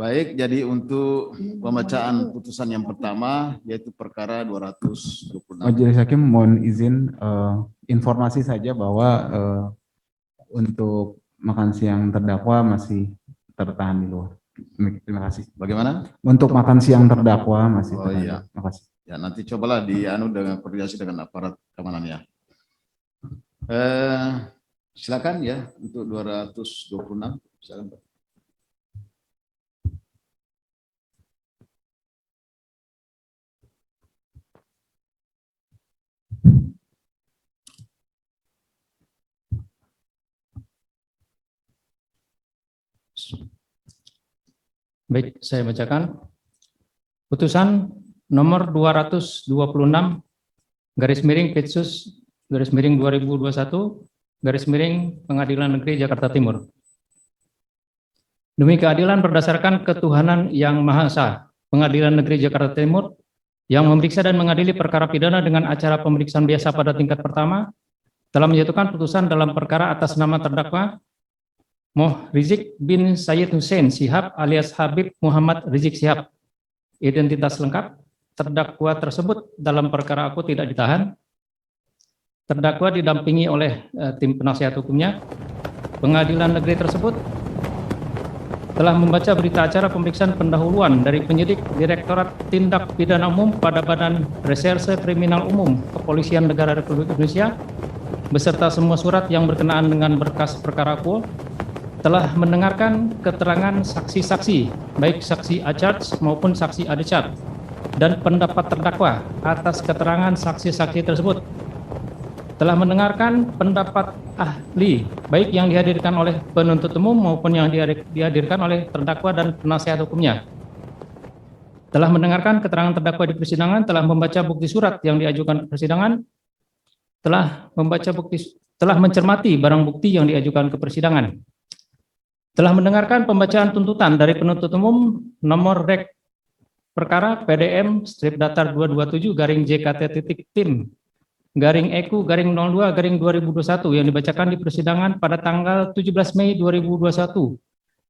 Baik, jadi untuk pembacaan putusan yang pertama yaitu perkara 226. Majelis Hakim mohon izin informasi saja bahwa untuk makan siang terdakwa masih tertahan di luar. Terima kasih. Bagaimana? Untuk makan siang terdakwa masih Oh tertahan. iya. Terima kasih. Ya, nanti cobalah dengan koordinasi dengan aparat keamanan ya. Silakan ya untuk 226. Silakan, Pak. Baik, saya bacakan. Putusan nomor 226 garis miring Petsus garis miring 2021 garis miring Pengadilan Negeri Jakarta Timur. Demi keadilan berdasarkan ketuhanan yang Maha Esa, Pengadilan Negeri Jakarta Timur yang memeriksa dan mengadili perkara pidana dengan acara pemeriksaan biasa pada tingkat pertama telah menjatuhkan putusan dalam perkara atas nama terdakwa Moh Rizik bin Sayyid Hussein Shihab alias Habib Muhammad Rizik Shihab. Identitas lengkap, terdakwa tersebut dalam perkara aku tidak ditahan. Terdakwa didampingi oleh tim penasihat hukumnya. Pengadilan negeri tersebut telah membaca berita acara pemeriksaan pendahuluan dari penyidik Direktorat Tindak Pidana Umum pada Badan Reserse Kriminal Umum Kepolisian Negara Republik Indonesia beserta semua surat yang berkenaan dengan berkas perkara aku, telah mendengarkan keterangan saksi-saksi, baik saksi A-charge maupun saksi A-discharge, dan pendapat terdakwa atas keterangan saksi-saksi tersebut. Telah mendengarkan pendapat ahli, baik yang dihadirkan oleh penuntut umum maupun yang dihadirkan oleh terdakwa dan penasihat hukumnya. Telah mendengarkan keterangan terdakwa di persidangan, telah membaca bukti surat yang diajukan ke persidangan, telah mencermati barang bukti yang diajukan ke persidangan. Telah mendengarkan pembacaan tuntutan dari penuntut umum nomor rek perkara PDM strip datar 227 garing JKT.tim garing EKU garing 02 garing 2021 yang dibacakan di persidangan pada tanggal 17 Mei 2021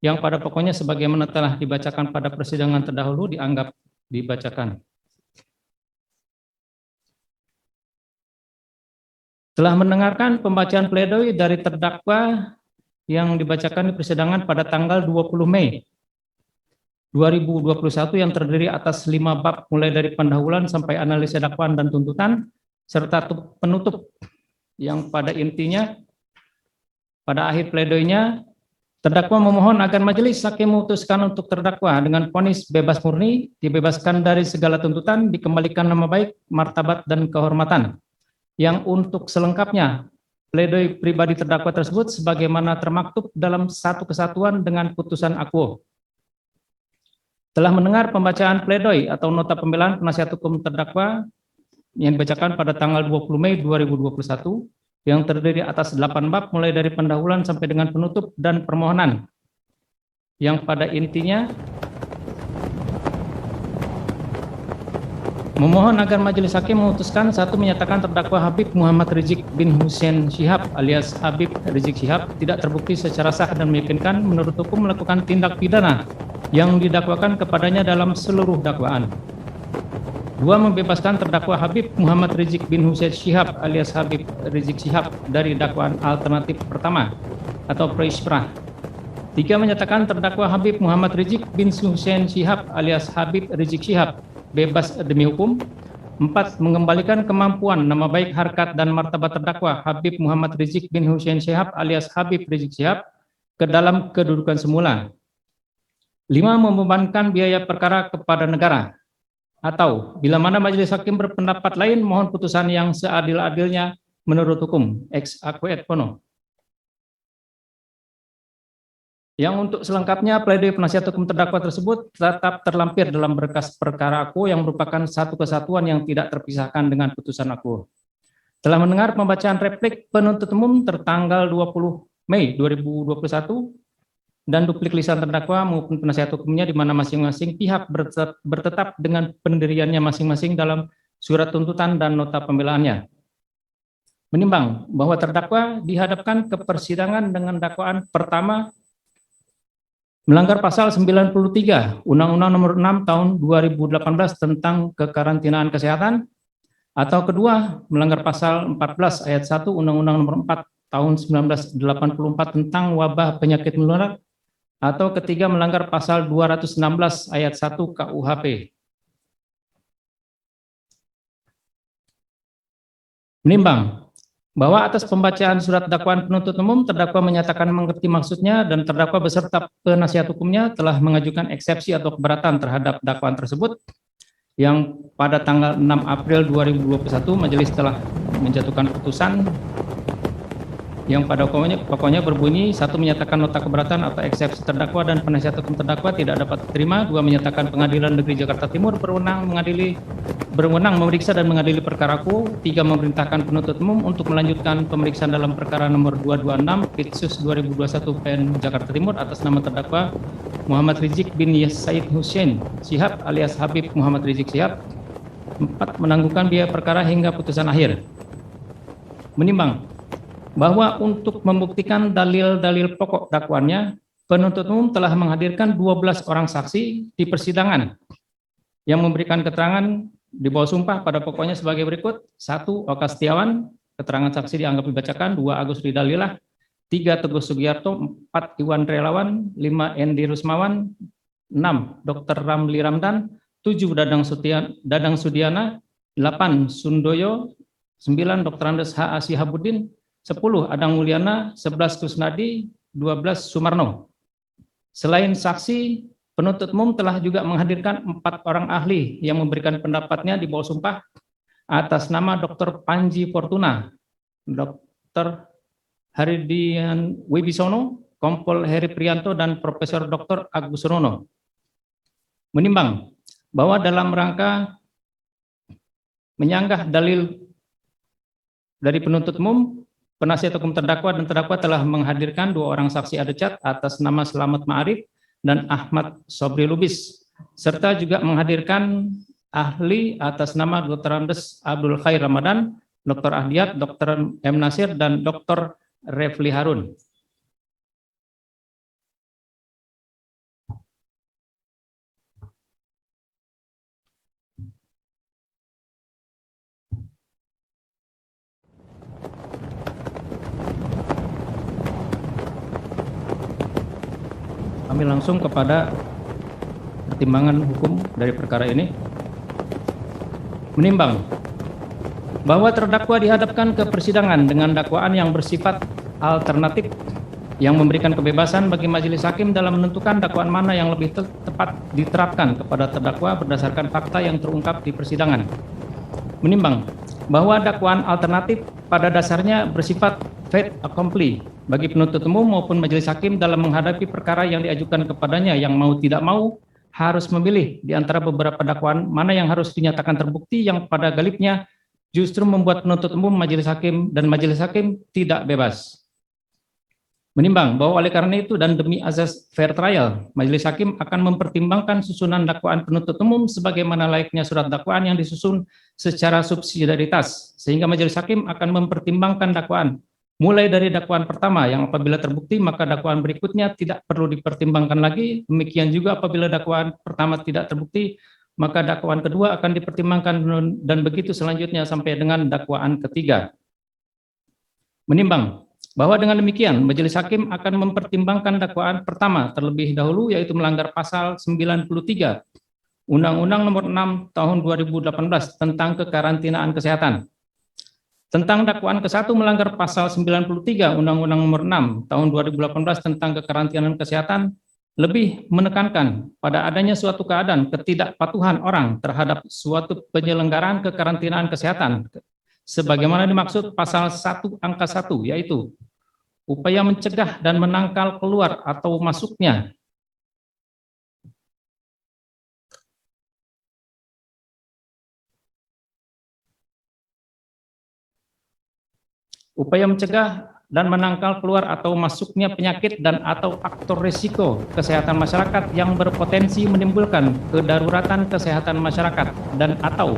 yang pada pokoknya sebagaimana telah dibacakan pada persidangan terdahulu dianggap dibacakan. Telah mendengarkan pembacaan pledoi dari terdakwa yang dibacakan di persidangan pada tanggal 20 Mei 2021 yang terdiri atas 5 bab mulai dari pendahuluan sampai analisa dakwaan dan tuntutan serta penutup yang pada intinya pada akhir pledoinya terdakwa memohon agar majelis hakim memutuskan untuk terdakwa dengan vonis bebas murni, dibebaskan dari segala tuntutan, dikembalikan nama baik, martabat dan kehormatan. Yang untuk selengkapnya pledoi pribadi terdakwa tersebut sebagaimana termaktub dalam satu kesatuan dengan putusan akuo. Telah mendengar pembacaan pledoi atau nota pembelaan penasihat hukum terdakwa yang dibacakan pada tanggal 20 Mei 2021 yang terdiri atas 8 bab mulai dari pendahuluan sampai dengan penutup dan permohonan. Yang pada intinya memohon agar majelis hakim memutuskan satu menyatakan terdakwa Habib Muhammad Rizik bin Hussein Shihab alias Habib Rizik Shihab tidak terbukti secara sah dan meyakinkan menurut hukum melakukan tindak pidana yang didakwakan kepadanya dalam seluruh dakwaan. 2. Membebaskan terdakwa Habib Muhammad Rizik bin Hussein Shihab alias Habib Rizik Shihab dari dakwaan alternatif pertama atau pre-isprah. 3. Menyatakan terdakwa Habib Muhammad Rizik bin Hussein Shihab alias Habib Rizik Shihab bebas demi hukum. 4. Mengembalikan kemampuan, nama baik, harkat, dan martabat terdakwa Habib Muhammad Rizik bin Hussein Shihab alias Habib Rizik Shihab ke dalam kedudukan semula. 5. Membebankan biaya perkara kepada negara. Atau bila mana majelis hakim berpendapat lain, mohon putusan yang seadil-adilnya menurut hukum. Ex aequo et bono. Yang untuk selengkapnya, pledoi penasihat hukum terdakwa tersebut tetap terlampir dalam berkas perkara aku yang merupakan satu kesatuan yang tidak terpisahkan dengan putusan aku. Telah mendengar pembacaan replik penuntut umum tertanggal 20 Mei 2021 dan duplik lisan terdakwa maupun penasihat hukumnya di mana masing-masing pihak bertetap dengan pendiriannya masing-masing dalam surat tuntutan dan nota pembelaannya. Menimbang bahwa terdakwa dihadapkan ke persidangan dengan dakwaan pertama melanggar pasal 93 Undang-Undang Nomor 6 Tahun 2018 tentang kekarantinaan kesehatan, atau kedua, melanggar pasal 14 ayat 1 Undang-Undang Nomor 4 Tahun 1984 tentang wabah penyakit menular, atau ketiga, melanggar pasal 216 ayat 1 KUHP. Menimbang bahwa atas pembacaan surat dakwaan penuntut umum, terdakwa menyatakan mengerti maksudnya dan terdakwa beserta penasihat hukumnya telah mengajukan eksepsi atau keberatan terhadap dakwaan tersebut, yang pada tanggal 6 April 2021 majelis telah menjatuhkan putusan yang pada pokoknya berbunyi: 1. Menyatakan nota keberatan atau eksepsi terdakwa dan penasihat hukum terdakwa tidak dapat diterima. 2. Menyatakan Pengadilan Negeri Jakarta Timur berwenang memeriksa dan mengadili perkaraku. 3. Memerintahkan penuntut umum untuk melanjutkan pemeriksaan dalam perkara nomor 226 Pitsus 2021 PN Jakarta Timur atas nama terdakwa Muhammad Rizik bin Said Hussein Syihab alias Habib Muhammad Rizik Syihab. 4. Menangguhkan biaya perkara hingga putusan akhir. Menimbang bahwa untuk membuktikan dalil-dalil pokok dakwaannya, penuntut umum telah menghadirkan 12 orang saksi di persidangan yang memberikan keterangan di bawah sumpah pada pokoknya sebagai berikut: 1. Oka Setiawan, keterangan saksi dianggap dibacakan. 2. Agus Ridalilah. 3. Teguh Sugiyarto. 4. Iwan Relawan. 5. Endi Rusmawan. 6. Dr. Ramli Ramdan. 7. Dadang Sudiana. 8. Sundoyo. 9. Dr. Andes H. Asihabuddin. 10. Adang Mulyana. 11. Kusnadi. 12. Sumarno. Selain saksi, penuntut umum telah juga menghadirkan 4 orang ahli yang memberikan pendapatnya di bawah sumpah atas nama Dr. Panji Fortuna, Dr. Haridian Wibisono, Kompol Heri Prianto, dan Profesor Dr. Agus Rono. Menimbang bahwa dalam rangka menyanggah dalil dari penuntut umum, penasihat hukum terdakwa dan terdakwa telah menghadirkan 2 orang saksi adecat atas nama Selamat Ma'arif dan Ahmad Sobri Lubis, serta juga menghadirkan ahli atas nama Dr. Andes Abdul Khair Ramadan, Dr. Ahdiat, Dr. M. Nasir, dan Dr. Refli Harun. Kami langsung kepada pertimbangan hukum dari perkara ini. Menimbang bahwa terdakwa dihadapkan ke persidangan dengan dakwaan yang bersifat alternatif yang memberikan kebebasan bagi majelis hakim dalam menentukan dakwaan mana yang lebih tepat diterapkan kepada terdakwa berdasarkan fakta yang terungkap di persidangan. Menimbang bahwa dakwaan alternatif pada dasarnya bersifat fait accompli bagi penuntut umum maupun majelis hakim dalam menghadapi perkara yang diajukan kepadanya, yang mau tidak mau harus memilih di antara beberapa dakwaan mana yang harus dinyatakan terbukti, yang pada galibnya justru membuat penuntut umum, majelis hakim, dan majelis hakim tidak bebas. Menimbang bahwa oleh karena itu dan demi azas fair trial, majelis hakim akan mempertimbangkan susunan dakwaan penuntut umum sebagaimana layaknya surat dakwaan yang disusun secara subsidiaritas, sehingga majelis hakim akan mempertimbangkan dakwaan mulai dari dakwaan pertama yang apabila terbukti maka dakwaan berikutnya tidak perlu dipertimbangkan lagi. Demikian juga apabila dakwaan pertama tidak terbukti maka dakwaan kedua akan dipertimbangkan, dan begitu selanjutnya sampai dengan dakwaan ketiga. Menimbang bahwa dengan demikian majelis hakim akan mempertimbangkan dakwaan pertama terlebih dahulu, yaitu melanggar pasal 93 Undang-Undang Nomor 6 Tahun 2018 tentang kekarantinaan kesehatan. Tentang dakwaan ke-1 melanggar pasal 93 Undang-Undang Nomor 6 Tahun 2018 tentang kekarantinaan kesehatan, lebih menekankan pada adanya suatu keadaan ketidakpatuhan orang terhadap suatu penyelenggaraan kekarantinaan kesehatan sebagaimana dimaksud pasal 1 angka 1, yaitu upaya mencegah dan menangkal keluar atau masuknya penyakit dan atau faktor risiko kesehatan masyarakat yang berpotensi menimbulkan kedaruratan kesehatan masyarakat, dan atau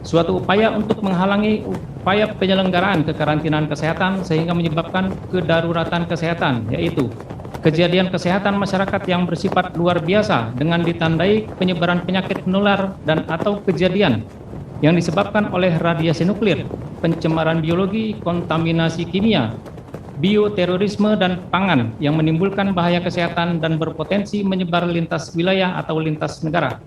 suatu upaya untuk menghalangi upaya penyelenggaraan kekarantinaan kesehatan sehingga menyebabkan kedaruratan kesehatan, yaitu kejadian kesehatan masyarakat yang bersifat luar biasa dengan ditandai penyebaran penyakit menular dan atau kejadian yang disebabkan oleh radiasi nuklir, pencemaran biologi, kontaminasi kimia, bioterorisme, dan pangan yang menimbulkan bahaya kesehatan dan berpotensi menyebar lintas wilayah atau lintas negara.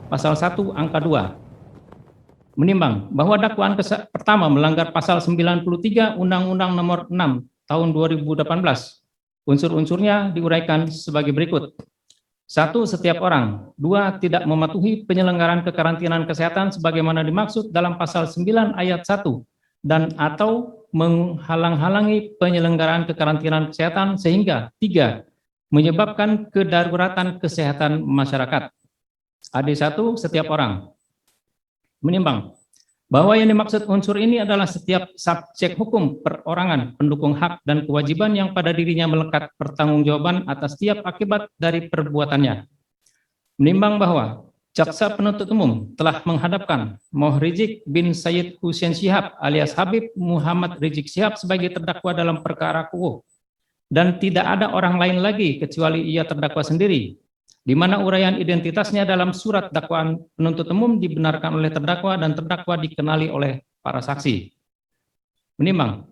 Pasal 1 angka 2. Menimbang bahwa dakwaan pertama melanggar pasal 93 Undang-Undang Nomor 6 Tahun 2018. Unsur-unsurnya diuraikan sebagai berikut. 1. Setiap orang. 2. Tidak mematuhi penyelenggaraan kekarantinaan kesehatan sebagaimana dimaksud dalam pasal 9 ayat 1 dan atau menghalang-halangi penyelenggaraan kekarantinaan kesehatan sehingga 3. Menyebabkan kedaruratan kesehatan masyarakat. AD1. Setiap orang. Menimbang bahwa yang dimaksud unsur ini adalah setiap subjek hukum, perorangan, pendukung hak dan kewajiban yang pada dirinya melekat pertanggungjawaban atas setiap akibat dari perbuatannya. Menimbang bahwa jaksa penuntut umum telah menghadapkan Moh Rizik bin Syed Hussein Syihab alias Habib Muhammad Rizik Syihab sebagai terdakwa dalam perkara Kuo, dan tidak ada orang lain lagi kecuali ia terdakwa sendiri, di mana uraian identitasnya dalam surat dakwaan penuntut umum dibenarkan oleh terdakwa dan terdakwa dikenali oleh para saksi. Menimbang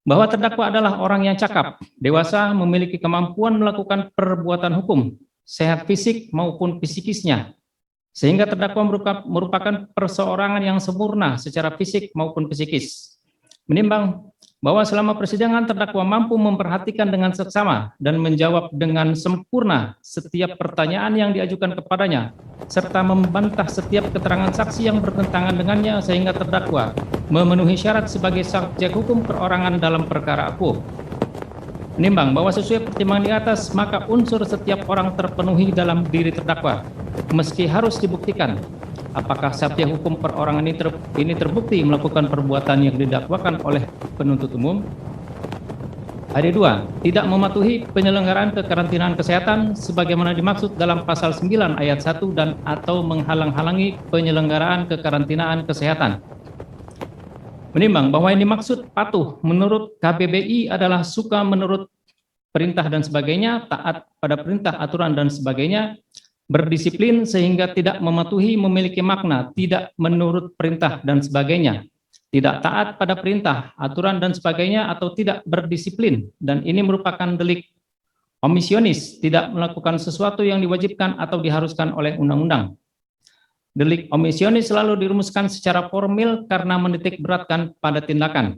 bahwa terdakwa adalah orang yang cakap, dewasa, memiliki kemampuan melakukan perbuatan hukum, sehat fisik maupun psikisnya, sehingga terdakwa merupakan perseorangan yang sempurna secara fisik maupun psikis. Menimbang bahwa selama persidangan terdakwa mampu memperhatikan dengan seksama dan menjawab dengan sempurna setiap pertanyaan yang diajukan kepadanya, serta membantah setiap keterangan saksi yang bertentangan dengannya sehingga terdakwa memenuhi syarat sebagai subjek hukum perorangan dalam perkara Akuo. Menimbang bahwa sesuai pertimbangan di atas, maka unsur setiap orang terpenuhi dalam diri terdakwa, meski harus dibuktikan apakah subjek hukum perorangan ini terbukti melakukan perbuatan yang didakwakan oleh penuntut umum. AD2. Tidak mematuhi penyelenggaraan kekarantinaan kesehatan sebagaimana dimaksud dalam pasal 9 ayat 1 dan atau menghalang-halangi penyelenggaraan kekarantinaan kesehatan. Menimbang bahwa yang dimaksud patuh menurut KBBI adalah suka menurut perintah dan sebagainya, taat pada perintah, aturan dan sebagainya, berdisiplin sehingga tidak mematuhi memiliki makna tidak menurut perintah dan sebagainya, tidak taat pada perintah, aturan dan sebagainya, atau tidak berdisiplin, dan ini merupakan delik omisionis, tidak melakukan sesuatu yang diwajibkan atau diharuskan oleh undang-undang. Delik omisionis selalu dirumuskan secara formil karena menitik beratkan pada tindakan.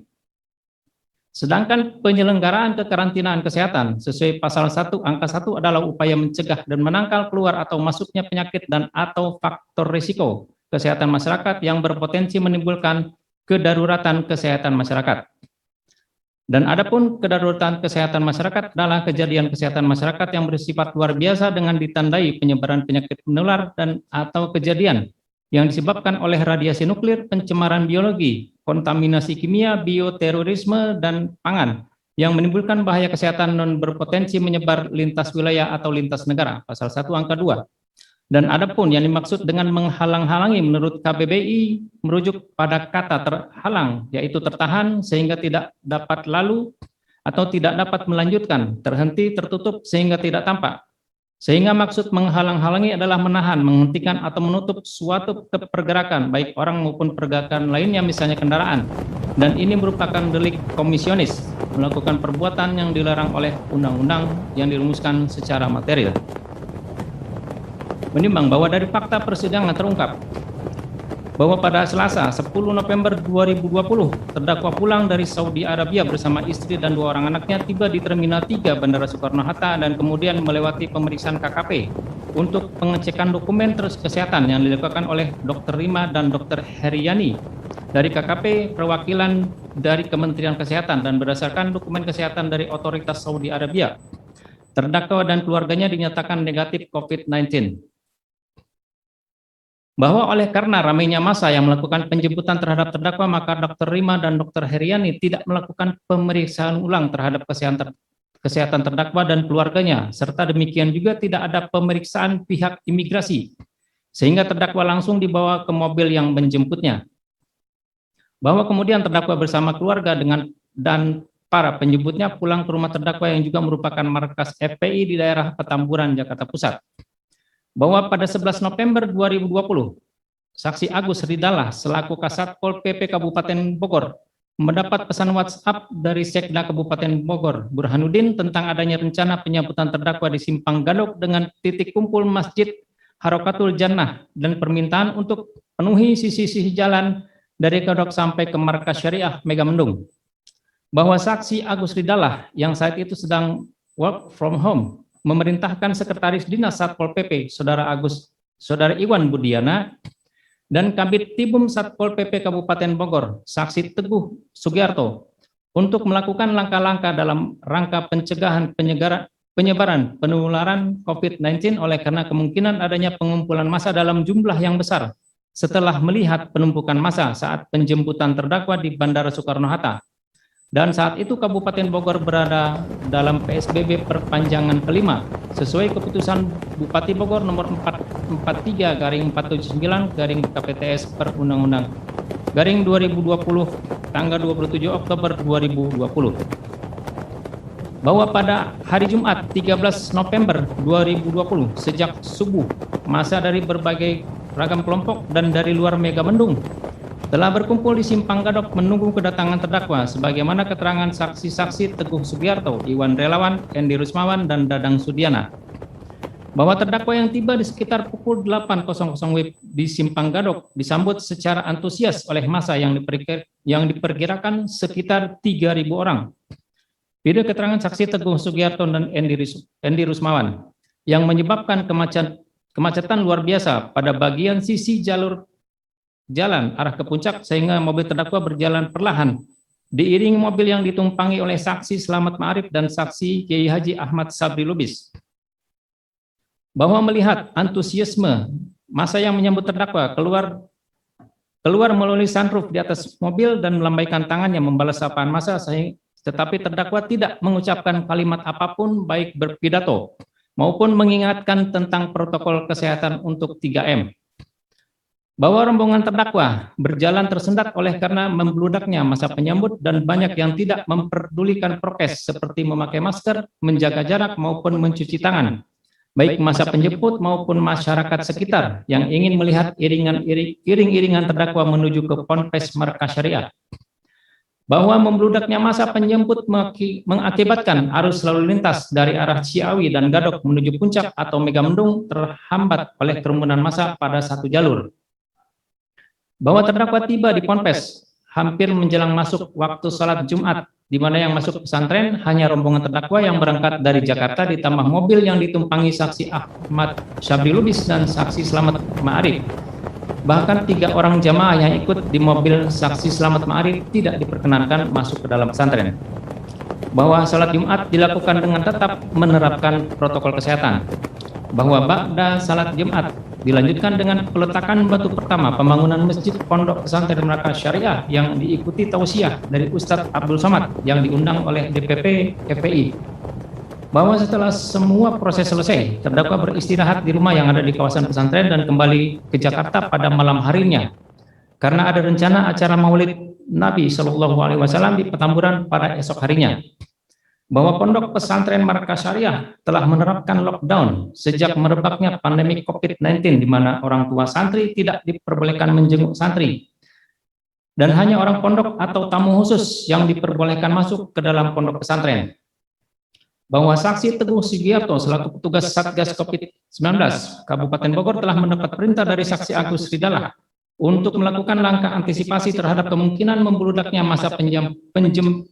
Sedangkan penyelenggaraan kekarantinaan kesehatan sesuai pasal 1 angka 1 adalah upaya mencegah dan menangkal keluar atau masuknya penyakit dan atau faktor risiko kesehatan masyarakat yang berpotensi menimbulkan kedaruratan kesehatan masyarakat. Dan adapun kedaruratan kesehatan masyarakat adalah kejadian kesehatan masyarakat yang bersifat luar biasa dengan ditandai penyebaran penyakit menular dan atau kejadian yang disebabkan oleh radiasi nuklir, pencemaran biologi, kontaminasi kimia, bioterorisme, dan pangan yang menimbulkan bahaya kesehatan non berpotensi menyebar lintas wilayah atau lintas negara, pasal 1 angka 2. Dan adapun yang dimaksud dengan menghalang-halangi menurut KBBI merujuk pada kata terhalang, yaitu tertahan sehingga tidak dapat lalu atau tidak dapat melanjutkan, terhenti, tertutup sehingga tidak tampak. Sehingga maksud menghalang-halangi adalah menahan, menghentikan atau menutup suatu pergerakan baik orang maupun pergerakan lainnya, misalnya kendaraan. Dan ini merupakan delik komisionis, melakukan perbuatan yang dilarang oleh undang-undang yang dirumuskan secara material. Menimbang bahwa dari fakta persidangan terungkap bahwa pada Selasa 10 November 2020 terdakwa pulang dari Saudi Arabia bersama istri dan 2 orang anaknya tiba di Terminal 3 Bandara Soekarno-Hatta dan kemudian melewati pemeriksaan KKP untuk pengecekan dokumen kesehatan yang dilakukan oleh Dr. Rima dan Dr. Heriani dari KKP perwakilan dari Kementerian Kesehatan dan berdasarkan dokumen kesehatan dari otoritas Saudi Arabia. Terdakwa dan keluarganya dinyatakan negatif COVID-19. Bahwa oleh karena ramainya massa yang melakukan penjemputan terhadap terdakwa, maka Dr. Rima dan Dr. Heriani tidak melakukan pemeriksaan ulang terhadap kesehatan terdakwa dan keluarganya, serta demikian juga tidak ada pemeriksaan pihak imigrasi, sehingga terdakwa langsung dibawa ke mobil yang menjemputnya. Bahwa kemudian terdakwa bersama keluarga dan para penyebutnya pulang ke rumah terdakwa yang juga merupakan markas FPI di daerah Petamburan, Jakarta Pusat. Bahwa pada 11 November 2020, Saksi Agus Ridallah selaku Kasatpol PP Kabupaten Bogor mendapat pesan WhatsApp dari Sekda Kabupaten Bogor, Burhanuddin, tentang adanya rencana penyambutan terdakwa di Simpang Gadok dengan titik kumpul Masjid Harokatul Jannah dan permintaan untuk penuhi sisi-sisi jalan dari Gadok sampai ke markas Syariah Megamendung. Bahwa Saksi Agus Ridallah yang saat itu sedang work from home memerintahkan Sekretaris Dinas Satpol PP Saudara Iwan Budiana dan Kabid Tibum Satpol PP Kabupaten Bogor Saksi Teguh Sugiarto untuk melakukan langkah-langkah dalam rangka pencegahan penyebaran penularan COVID-19 oleh karena kemungkinan adanya pengumpulan massa dalam jumlah yang besar setelah melihat penumpukan massa saat penjemputan terdakwa di Bandara Soekarno-Hatta. Dan saat itu Kabupaten Bogor berada dalam PSBB perpanjangan kelima sesuai keputusan Bupati Bogor nomor 443/479 per Undang-Undang 2020 tanggal 27 Oktober 2020. Bahwa pada hari Jumat 13 November 2020 sejak subuh massa dari berbagai ragam kelompok dan dari luar Megamendung telah berkumpul di Simpang Gadok menunggu kedatangan terdakwa sebagaimana keterangan saksi-saksi Teguh Sugiarto, Iwan Relawan, Endi Rusmawan, dan Dadang Sudiana. Bahwa terdakwa yang tiba di sekitar pukul 8.00 WIB di Simpang Gadok disambut secara antusias oleh massa yang diperkirakan sekitar 3.000 orang. Video keterangan saksi Teguh Sugiarto dan Endi Rusmawan yang menyebabkan kemacetan luar biasa pada bagian sisi jalur jalan arah ke puncak sehingga mobil terdakwa berjalan perlahan diiringi mobil yang ditumpangi oleh saksi Slamet Ma'arif dan saksi Kiai Haji Ahmad Sabri Lubis. Bahwa melihat antusiasme massa yang menyambut terdakwa keluar melalui sunroof di atas mobil dan melambaikan tangannya membalas sapaan massa, tetapi terdakwa tidak mengucapkan kalimat apapun baik berpidato maupun mengingatkan tentang protokol kesehatan untuk 3M. Bahwa rombongan terdakwa berjalan tersendat oleh karena membludaknya massa penyambut dan banyak yang tidak memperdulikan prokes seperti memakai masker, menjaga jarak maupun mencuci tangan, baik massa penjemput maupun masyarakat sekitar yang ingin melihat iring-iringan terdakwa menuju ke Ponpes Markas Syariah. Bahwa membludaknya massa penjemput mengakibatkan arus lalu lintas dari arah Ciawi dan Gadok menuju Puncak atau Megamendung terhambat oleh kerumunan massa pada satu jalur. Bahwa terdakwa tiba di Ponpes hampir menjelang masuk waktu sholat Jumat, di mana yang masuk pesantren hanya rombongan terdakwa yang berangkat dari Jakarta ditambah mobil yang ditumpangi saksi Ahmad Sabri Lubis dan saksi Slamet Ma'arif. Bahkan 3 orang jamaah yang ikut di mobil saksi Slamet Ma'arif tidak diperkenankan masuk ke dalam pesantren. Bahwa sholat Jumat dilakukan dengan tetap menerapkan protokol kesehatan. Bahwa ba'da salat Jumat dilanjutkan dengan peletakan batu pertama pembangunan Masjid Pondok Pesantren Markas Syariah yang diikuti tausiah dari Ustadz Abdul Somad yang diundang oleh DPP FPI. Bahwa setelah semua proses selesai, terdakwa beristirahat di rumah yang ada di kawasan pesantren dan kembali ke Jakarta pada malam harinya karena ada rencana acara Maulid Nabi SAW di Petamburan pada esok harinya. Bahwa Pondok Pesantren Markas Syariah telah menerapkan lockdown sejak merebaknya pandemi COVID-19 di mana orang tua santri tidak diperbolehkan menjenguk santri dan hanya orang pondok atau tamu khusus yang diperbolehkan masuk ke dalam pondok pesantren. Bahwa saksi Teguh Sugiarto selaku petugas Satgas COVID-19 Kabupaten Bogor telah mendapat perintah dari saksi Agus Ridallah untuk melakukan langkah antisipasi terhadap kemungkinan membludaknya massa penjemput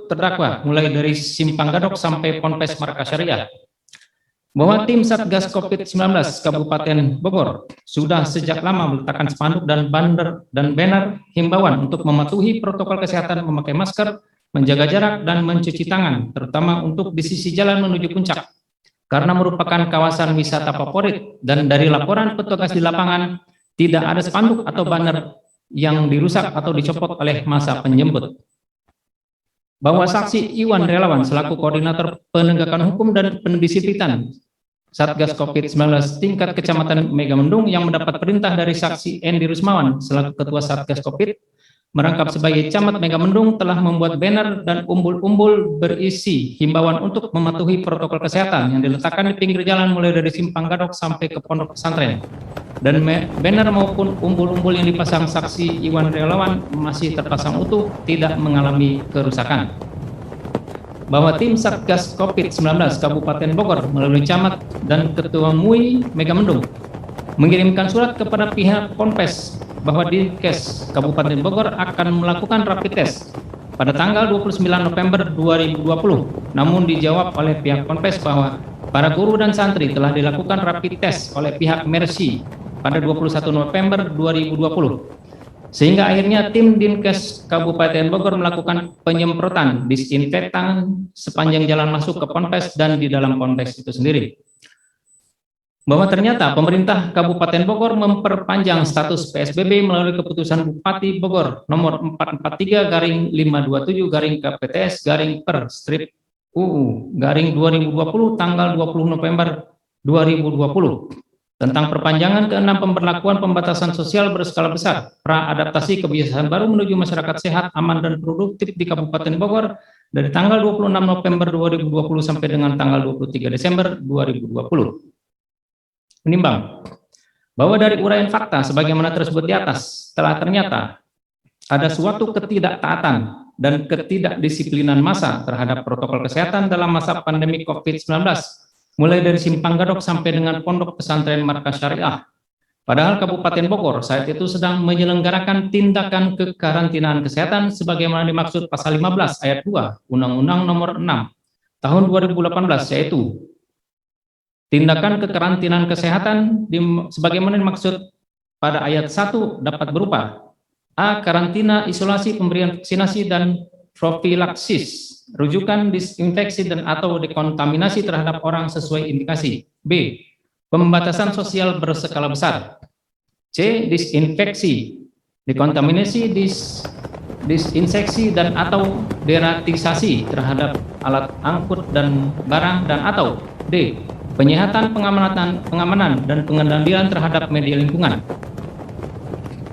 terdakwa mulai dari Simpang Gadok sampai Ponpes Markas Syariah. Bahwa tim Satgas COVID-19 Kabupaten Bogor sudah sejak lama meletakkan spanduk dan banner himbauan untuk mematuhi protokol kesehatan, memakai masker, menjaga jarak, dan mencuci tangan, terutama untuk di sisi jalan menuju puncak, karena merupakan kawasan wisata favorit dan dari laporan petugas di lapangan tidak ada spanduk atau banner yang dirusak atau dicopot oleh massa penjemput. Bahwa saksi Iwan Relawan selaku koordinator penegakan hukum dan pendisiplinan Satgas COVID-19 tingkat Kecamatan Megamendung yang mendapat perintah dari saksi Endi Rusmawan selaku ketua Satgas COVID merangkap sebagai camat Megamendung telah membuat banner dan umbul-umbul berisi himbauan untuk mematuhi protokol kesehatan yang diletakkan di pinggir jalan mulai dari Simpang Gadok sampai ke Pondok Pesantren. Dan banner maupun umbul-umbul yang dipasang saksi Iwan Relawan masih terpasang utuh, tidak mengalami kerusakan. Bahwa tim Satgas COVID-19 Kabupaten Bogor melalui camat dan Ketua MUI Megamendung mengirimkan surat kepada pihak Ponpes bahwa Dinkes Kabupaten Bogor akan melakukan rapid test pada tanggal 29 November 2020. Namun dijawab oleh pihak Ponpes bahwa para guru dan santri telah dilakukan rapid test oleh pihak Mercy pada 21 November 2020. Sehingga akhirnya tim Dinkes Kabupaten Bogor melakukan penyemprotan disinfektan sepanjang jalan masuk ke Ponpes dan di dalam Ponpes itu sendiri. Bahwa ternyata pemerintah Kabupaten Bogor memperpanjang status PSBB melalui keputusan Bupati Bogor nomor 443/527/KPTS/per/UU/2020 tanggal 20 November 2020 tentang perpanjangan ke-6 pemberlakuan pembatasan sosial berskala besar pra-adaptasi kebiasaan baru menuju masyarakat sehat, aman dan produktif di Kabupaten Bogor dari tanggal 26 November 2020 sampai dengan tanggal 23 Desember 2020. Menimbang bahwa dari uraian fakta sebagaimana tersebut di atas telah ternyata ada suatu ketidaktaatan dan ketidakdisiplinan massa terhadap protokol kesehatan dalam masa pandemi COVID-19 mulai dari Simpang Gadok sampai dengan Pondok Pesantren Markas Syariah. Padahal Kabupaten Bogor saat itu sedang menyelenggarakan tindakan kekarantinaan kesehatan sebagaimana dimaksud pasal 15 ayat 2 Undang-Undang Nomor 6 Tahun 2018, yaitu tindakan kekarantinaan kesehatan sebagaimana dimaksud pada ayat 1 dapat berupa A. Karantina, isolasi, pemberian vaksinasi dan profilaksis, rujukan, disinfeksi dan atau dekontaminasi terhadap orang sesuai indikasi. B. Pembatasan sosial berskala besar. C. Disinfeksi, dekontaminasi, disinseksi dan atau deratisasi terhadap alat angkut dan barang dan atau D. Penyehatan, pengamanan dan pengendalian terhadap media lingkungan.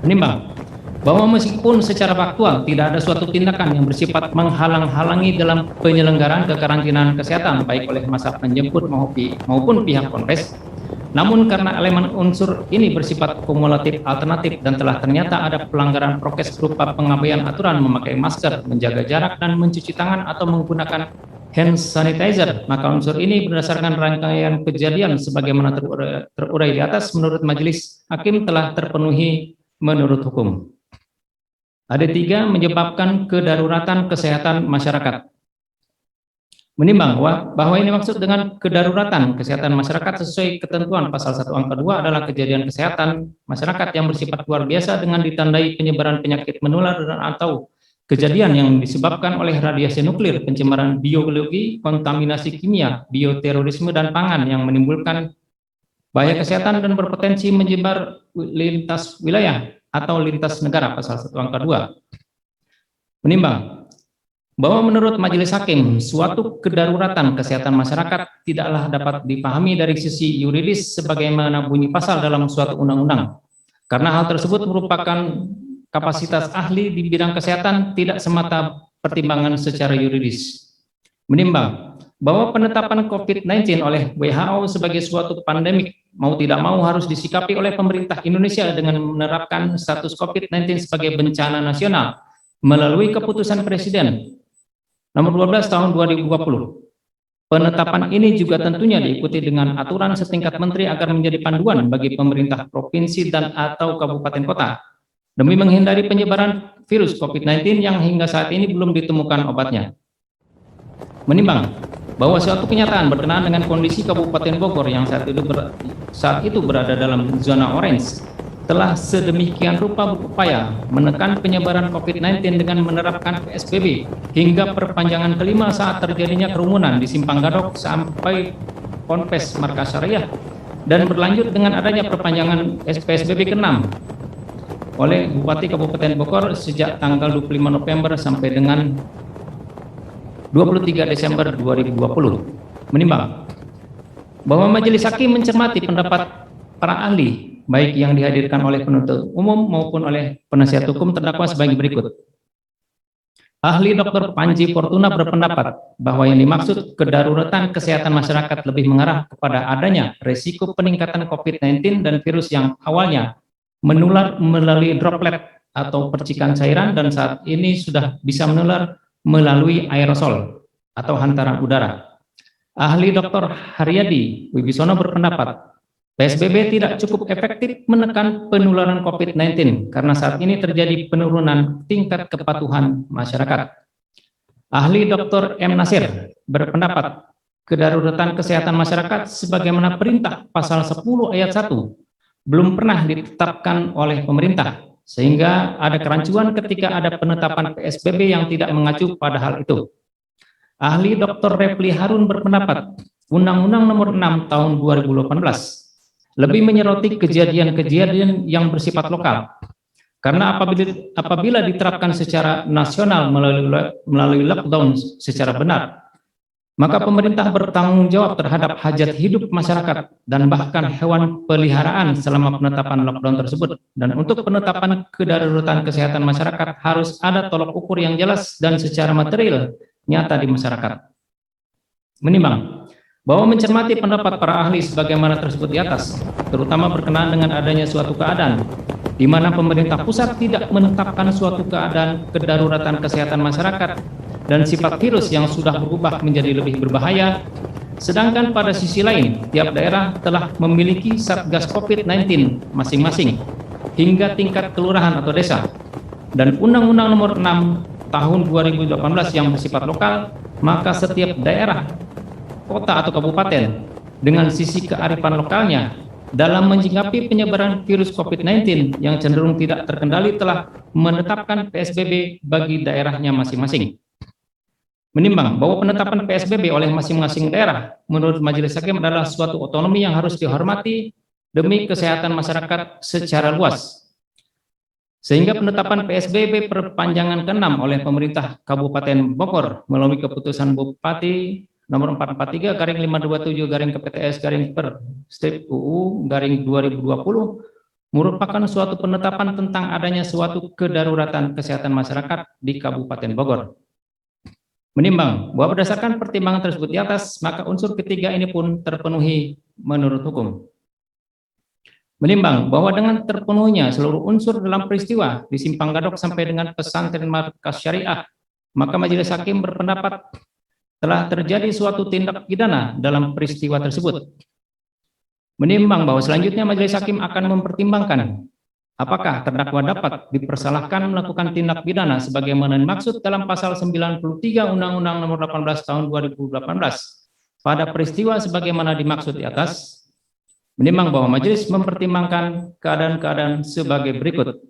Menimbang bahwa meskipun secara faktual tidak ada suatu tindakan yang bersifat menghalang-halangi dalam penyelenggaraan kekarantinaan kesehatan baik oleh masa penjemput maupun pihak Ponpes, namun karena elemen unsur ini bersifat kumulatif alternatif dan telah ternyata ada pelanggaran prokes berupa pengabaian aturan memakai masker, menjaga jarak dan mencuci tangan atau menggunakan hand sanitizer, maka unsur ini berdasarkan rangkaian kejadian sebagaimana terurai di atas menurut majelis hakim telah terpenuhi menurut hukum. Ada 3 menyebabkan kedaruratan kesehatan masyarakat. Menimbang bahwa ini maksud dengan kedaruratan kesehatan masyarakat sesuai ketentuan pasal 1 angka 2 adalah kejadian kesehatan masyarakat yang bersifat luar biasa dengan ditandai penyebaran penyakit menular dan atau kejadian yang disebabkan oleh radiasi nuklir, pencemaran biologi, kontaminasi kimia, bioterorisme dan pangan yang menimbulkan bahaya kesehatan dan berpotensi menyebar lintas wilayah atau lintas negara pasal 1 angka 2. Menimbang bahwa menurut majelis hakim suatu kedaruratan kesehatan masyarakat tidaklah dapat dipahami dari sisi yuridis sebagaimana bunyi pasal dalam suatu undang-undang, karena hal tersebut merupakan kapasitas ahli di bidang kesehatan, tidak semata pertimbangan secara yuridis. Menimbang bahwa penetapan COVID-19 oleh WHO sebagai suatu pandemik mau tidak mau harus disikapi oleh pemerintah Indonesia dengan menerapkan status COVID-19 sebagai bencana nasional melalui keputusan Presiden nomor 12 tahun 2020. Penetapan ini juga tentunya diikuti dengan aturan setingkat menteri agar menjadi panduan bagi pemerintah provinsi dan atau kabupaten kota demi menghindari penyebaran virus COVID-19 yang hingga saat ini belum ditemukan obatnya. Menimbang bahwa suatu kenyataan berkenaan dengan kondisi Kabupaten Bogor yang saat itu berada dalam zona orange telah sedemikian rupa berupaya menekan penyebaran COVID-19 dengan menerapkan PSBB hingga perpanjangan kelima saat terjadinya kerumunan di Simpang Gadok sampai Ponpes Markas Syariah dan berlanjut dengan adanya perpanjangan PSBB ke-6 oleh Bupati Kabupaten Bogor sejak tanggal 25 November sampai dengan 23 Desember 2020. Menimbang bahwa majelis hakim mencermati pendapat para ahli baik yang dihadirkan oleh penuntut umum maupun oleh penasihat hukum terdakwa sebagai berikut. Ahli Dr. Panji Fortuna berpendapat bahwa yang dimaksud kedaruratan kesehatan masyarakat lebih mengarah kepada adanya risiko peningkatan COVID-19 dan virus yang awalnya menular melalui droplet atau percikan cairan dan saat ini sudah bisa menular melalui aerosol atau hantaran udara. Ahli Dr. Haryadi Wibisono berpendapat PSBB tidak cukup efektif menekan penularan COVID-19 karena saat ini terjadi penurunan tingkat kepatuhan masyarakat. Ahli Dr. M. Nasir berpendapat kedaruratan kesehatan masyarakat sebagaimana perintah pasal 10 ayat 1 belum pernah ditetapkan oleh pemerintah sehingga ada kerancuan ketika ada penetapan PSBB yang tidak mengacu pada hal itu. Ahli Dr. Refli Harun berpendapat Undang-Undang Nomor 6 Tahun 2018 lebih menyoroti kejadian-kejadian yang bersifat lokal. Karena apabila diterapkan secara nasional melalui lockdown secara benar, maka pemerintah bertanggung jawab terhadap hajat hidup masyarakat dan bahkan hewan peliharaan selama penetapan lockdown tersebut. Dan untuk penetapan kedaruratan kesehatan masyarakat harus ada tolok ukur yang jelas dan secara material nyata di masyarakat. Menimbang bahwa mencermati pendapat para ahli sebagaimana tersebut di atas, terutama berkenaan dengan adanya suatu keadaan di mana pemerintah pusat tidak menetapkan suatu keadaan kedaruratan kesehatan masyarakat dan sifat virus yang sudah berubah menjadi lebih berbahaya, sedangkan pada sisi lain tiap daerah telah memiliki Satgas COVID-19 masing-masing hingga tingkat kelurahan atau desa, dan Undang-Undang Nomor 6 Tahun 2018 yang bersifat lokal, maka setiap daerah, kota atau kabupaten dengan sisi kearifan lokalnya dalam menyikapi penyebaran virus COVID-19 yang cenderung tidak terkendali telah menetapkan PSBB bagi daerahnya masing-masing. Menimbang bahwa penetapan PSBB oleh masing-masing daerah menurut Majelis Hakim adalah suatu otonomi yang harus dihormati demi kesehatan masyarakat secara luas. Sehingga penetapan PSBB perpanjangan ke-6 oleh pemerintah Kabupaten Bogor melalui keputusan Bupati nomor 443/527/PTS/per/UU/2020 merupakan suatu penetapan tentang adanya suatu kedaruratan kesehatan masyarakat di Kabupaten Bogor. Menimbang bahwa berdasarkan pertimbangan tersebut di atas, maka unsur ketiga ini pun terpenuhi menurut hukum. Menimbang bahwa dengan terpenuhnya seluruh unsur dalam peristiwa di Simpang Gadok sampai dengan pesantren Markas Syariah, maka Majelis Hakim berpendapat telah terjadi suatu tindak pidana dalam peristiwa tersebut. Menimbang bahwa selanjutnya Majelis Hakim akan mempertimbangkan apakah terdakwa dapat dipersalahkan melakukan tindak pidana sebagaimana dimaksud dalam pasal 93 Undang-Undang Nomor 18 Tahun 2018 pada peristiwa sebagaimana dimaksud di atas. Menimbang bahwa majelis mempertimbangkan keadaan-keadaan sebagai berikut.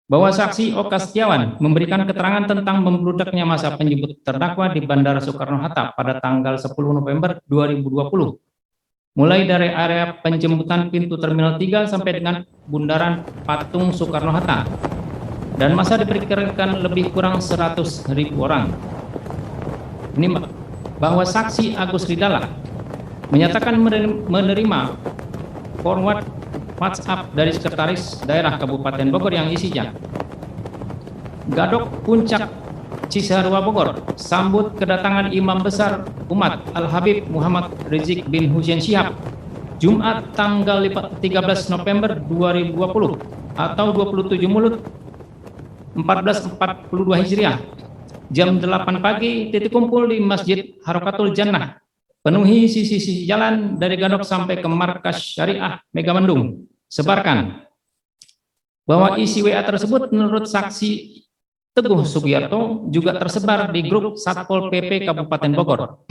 Bahwa saksi Oka Setiawan memberikan keterangan tentang membludaknya masa penjemput terdakwa di Bandara Soekarno-Hatta pada tanggal 10 November 2020. Mulai dari area penjemputan pintu Terminal 3 sampai dengan Bundaran Patung Soekarno-Hatta. Dan masa diperkirakan lebih kurang 100.000 orang. Menimbang bahwa saksi Agus Ridala menyatakan menerima forward WhatsApp dari Sekretaris Daerah Kabupaten Bogor yang isinya Gadok Puncak Cisarua Bogor sambut kedatangan Imam Besar Umat Al-Habib Muhammad Rizik bin Hussein Syihab Jumat tanggal 13 November 2020 atau 27 Mulut 1442 Hijriah jam 8 pagi titik kumpul di Masjid Harokatul Jannah. Penuhi sisi-sisi jalan dari Gadok sampai ke Markas Syariah Megamendung. Sebarkan bahwa isi WA tersebut menurut saksi Teguh Sugiarto juga tersebar di grup Satpol PP Kabupaten Bogor.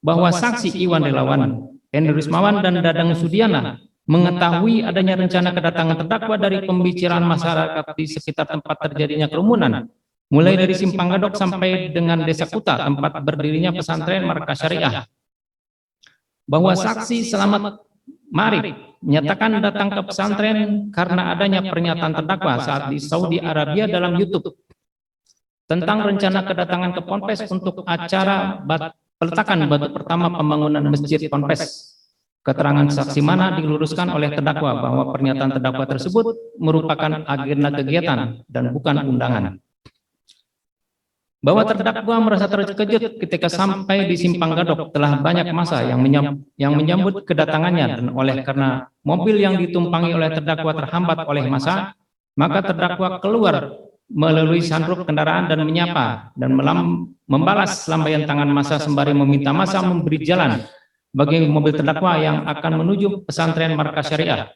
Bahwa saksi Iwan Relawan, Henry Rismawan dan Dadang Sudiana mengetahui adanya rencana kedatangan terdakwa dari pembicaraan masyarakat di sekitar tempat terjadinya kerumunan, mulai dari Simpang Gadok sampai dengan Desa Kuta tempat berdirinya pesantren Markas Syariah. Bahwa saksi Selamat Marif menyatakan datang ke pesantren karena adanya pernyataan terdakwa saat di Saudi Arabia dalam YouTube tentang rencana kedatangan ke Ponpes untuk acara peletakan batu pertama pembangunan Masjid Ponpes. keterangan saksi mana diluruskan oleh terdakwa bahwa pernyataan terdakwa tersebut merupakan agenda kegiatan dan bukan undangan. Bahwa terdakwa merasa terkejut ketika sampai di Simpang Gadok telah banyak massa yang menyambut kedatangannya, dan oleh karena mobil yang ditumpangi oleh terdakwa terhambat oleh massa, maka terdakwa keluar melalui sunroof kendaraan dan menyapa dan membalas lambaian tangan massa sembari meminta massa memberi jalan bagi mobil terdakwa yang akan menuju pesantren Markas Syariah.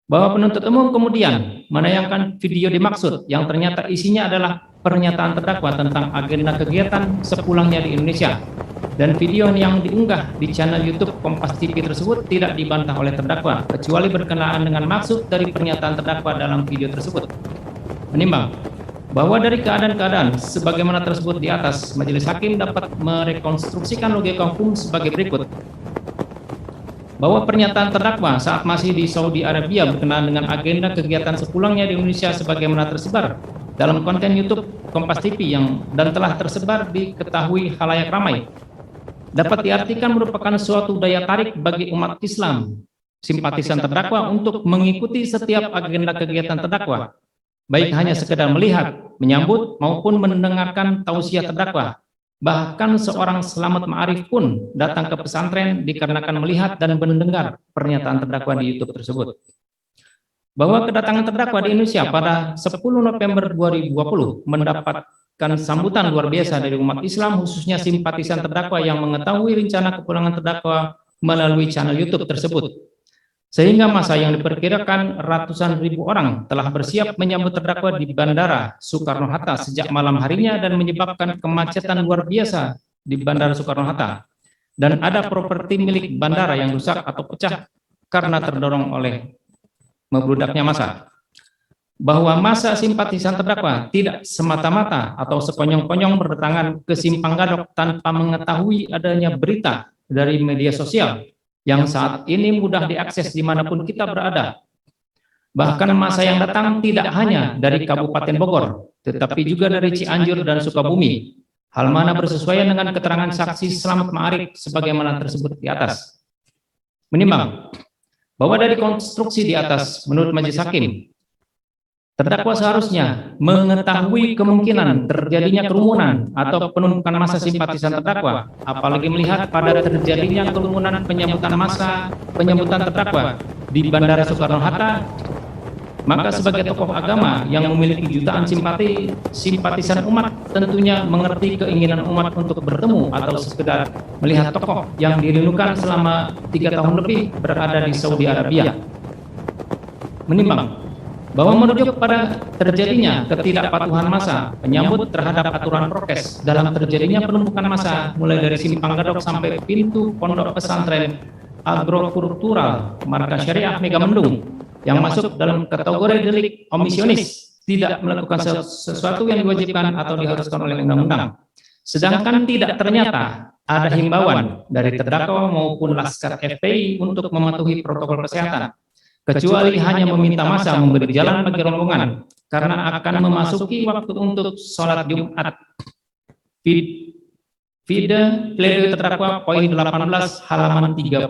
Bahwa penuntut umum kemudian menayangkan video dimaksud yang ternyata isinya adalah pernyataan terdakwa tentang agenda kegiatan sepulangnya di Indonesia, dan video yang diunggah di channel YouTube Kompas TV tersebut tidak dibantah oleh terdakwa kecuali berkenaan dengan maksud dari pernyataan terdakwa dalam video tersebut. Menimbang bahwa dari keadaan-keadaan sebagaimana tersebut di atas, majelis hakim dapat merekonstruksikan logika hukum sebagai berikut. Bahwa pernyataan terdakwa saat masih di Saudi Arabia berkenaan dengan agenda kegiatan sepulangnya di Indonesia sebagaimana tersebar dalam konten YouTube Kompas TV dan telah tersebar diketahui khalayak ramai, dapat diartikan merupakan suatu daya tarik bagi umat Islam simpatisan terdakwa untuk mengikuti setiap agenda kegiatan terdakwa, baik hanya sekedar melihat, menyambut, maupun mendengarkan tausiah terdakwa. Bahkan seorang Selamat Ma'arif pun datang ke pesantren dikarenakan melihat dan mendengar pernyataan terdakwa di YouTube tersebut. Bahwa kedatangan terdakwa di Indonesia pada 10 November 2020 mendapatkan sambutan luar biasa dari umat Islam, khususnya simpatisan terdakwa yang mengetahui rencana kepulangan terdakwa melalui channel YouTube tersebut. Sehingga masa yang diperkirakan ratusan ribu orang telah bersiap menyambut terdakwa di Bandara Soekarno-Hatta sejak malam harinya dan menyebabkan kemacetan luar biasa di Bandara Soekarno-Hatta. Dan ada properti milik bandara yang rusak atau pecah karena terdorong oleh membludaknya massa. Bahwa massa simpatisan terdakwa tidak semata-mata atau sekonyong-konyong berdatangan ke Simpang Gadok tanpa mengetahui adanya berita dari media sosial yang saat ini mudah diakses dimanapun kita berada. Bahkan massa yang datang tidak hanya dari Kabupaten Bogor, tetapi juga dari Cianjur dan Sukabumi, hal mana bersesuaian dengan keterangan saksi Selamat Ma'arif sebagaimana tersebut di atas. Menimbang bahwa dari konstruksi di atas, menurut majelis hakim, terdakwa seharusnya mengetahui kemungkinan terjadinya kerumunan atau penumpukan massa simpatisan terdakwa, apalagi melihat pada terjadinya kerumunan penyambutan terdakwa di Bandara Soekarno-Hatta. Maka sebagai tokoh agama yang memiliki jutaan simpatisan umat, tentunya mengerti keinginan umat untuk bertemu atau sekedar melihat tokoh yang dirindukan selama 3 tahun lebih berada di Saudi Arabia. Menimbang bahwa merujuk pada terjadinya ketidakpatuhan massa penyambut terhadap aturan prokes dalam terjadinya penumpukan massa mulai dari Simpang Gadok sampai pintu pondok pesantren agrokultural Markas Syariah Megamendung yang masuk dalam kategori delik omisionis, tidak melakukan sesuatu yang diwajibkan atau diharuskan oleh undang-undang. Sedangkan tidak ternyata ada himbauan dari terdakwa maupun Laskar FPI untuk mematuhi protokol kesehatan, kecuali hanya meminta massa memberi jalan bagi rombongan karena akan memasuki waktu untuk sholat Jumat. Vide pledoi terdakwa poin 18 halaman 37.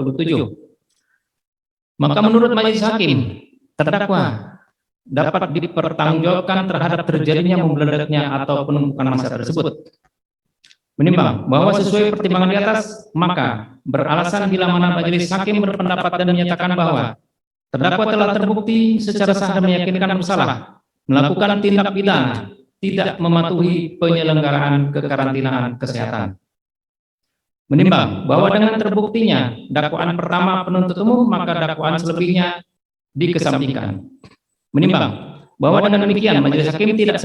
Maka menurut majelis hakim, terdakwa dapat dipertanggungjawabkan terhadap terjadinya membeledaknya atau penumpukan massa tersebut. Menimbang bahwa sesuai pertimbangan di atas, maka beralasan bila mana majelis hakim berpendapat dan menyatakan bahwa terdakwa telah terbukti secara sah dan meyakinkan bersalah melakukan tindak pidana tidak mematuhi penyelenggaraan kekarantinaan kesehatan. Menimbang bahwa dengan terbuktinya dakwaan pertama penuntut umum, maka dakwaan selebihnya dikesampingkan. Menimbang bahwa dengan demikian majelis hakim tidak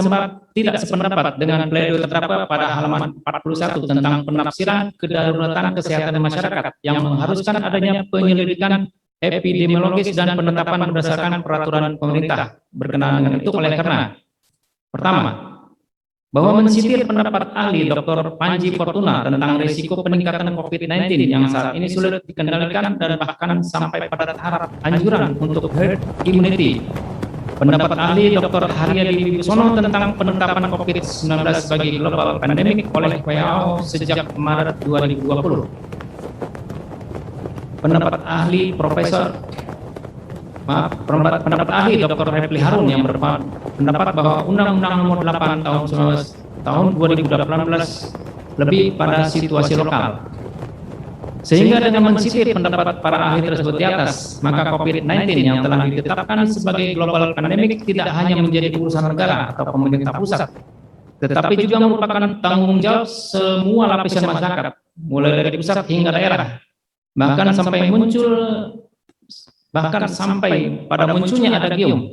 sependapat dengan pledoi terdakwa pada halaman 41 tentang penafsiran kedaruratan kesehatan masyarakat yang mengharuskan adanya penyelidikan epidemiologis dan penetapan berdasarkan peraturan pemerintah berkenaan dengan itu, oleh karena pertama, bahwa mensitir pendapat ahli Dr. Panji Fortuna tentang risiko peningkatan COVID-19 yang saat ini sulit dikendalikan dan bahkan sampai pada tahap anjuran untuk herd immunity. Pendapat ahli Dr. Haryadi Wibisono tentang penetapan COVID-19 sebagai global pandemic oleh WHO sejak Maret 2020. pendapat ahli pendapat ahli Dr. Refli Harun yang berpendapat bahwa Undang-Undang Nomor 8 tahun 2018 lebih pada situasi lokal. Sehingga dengan mensisir pendapat para ahli tersebut di atas, maka COVID-19 yang telah ditetapkan sebagai global pandemic tidak hanya menjadi urusan negara atau pemerintah pusat, tetapi juga merupakan tanggung jawab semua lapisan masyarakat, mulai dari pusat hingga daerah. Bahkan sampai pada munculnya adagium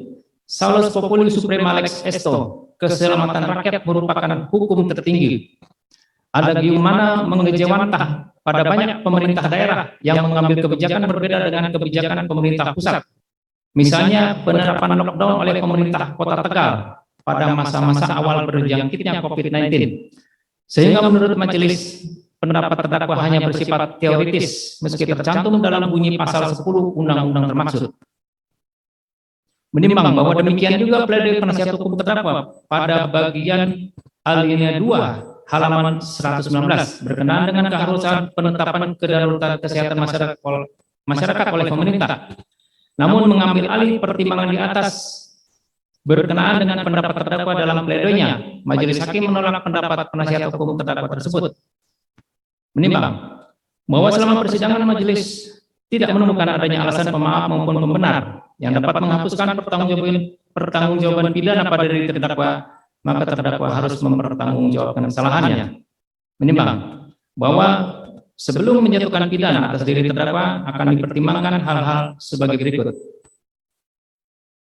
Salus Populi Suprema Lex Esto, keselamatan rakyat merupakan hukum tertinggi. Adagium mana mengejawantah pada banyak pemerintah daerah yang mengambil kebijakan berbeda dengan kebijakan pemerintah pusat. Misalnya penerapan lockdown oleh pemerintah Kota Tegal pada masa-masa awal berjangkitnya COVID-19. Sehingga menurut majelis, pendapat terdakwa hanya bersifat teoritis meski tercantum dalam bunyi pasal 10 undang-undang termaksud. Menimbang bahwa demikian juga pledoi penasihat hukum terdakwa pada bagian alinea 2 halaman 119 berkenaan dengan keharusan penetapan kedaruratan kesehatan masyarakat oleh pemerintah. Namun mengambil alih pertimbangan di atas berkenaan dengan pendapat terdakwa dalam pledoinya, majelis hakim menolak pendapat penasihat hukum terdakwa tersebut. Menimbang bahwa selama persidangan majelis tidak menemukan adanya alasan pemaaf maupun pembenar yang dapat menghapuskan pertanggungjawaban pidana pada diri terdakwa, maka terdakwa harus mempertanggungjawabkan kesalahannya. Menimbang bahwa sebelum menjatuhkan pidana atas diri terdakwa akan dipertimbangkan hal-hal sebagai berikut.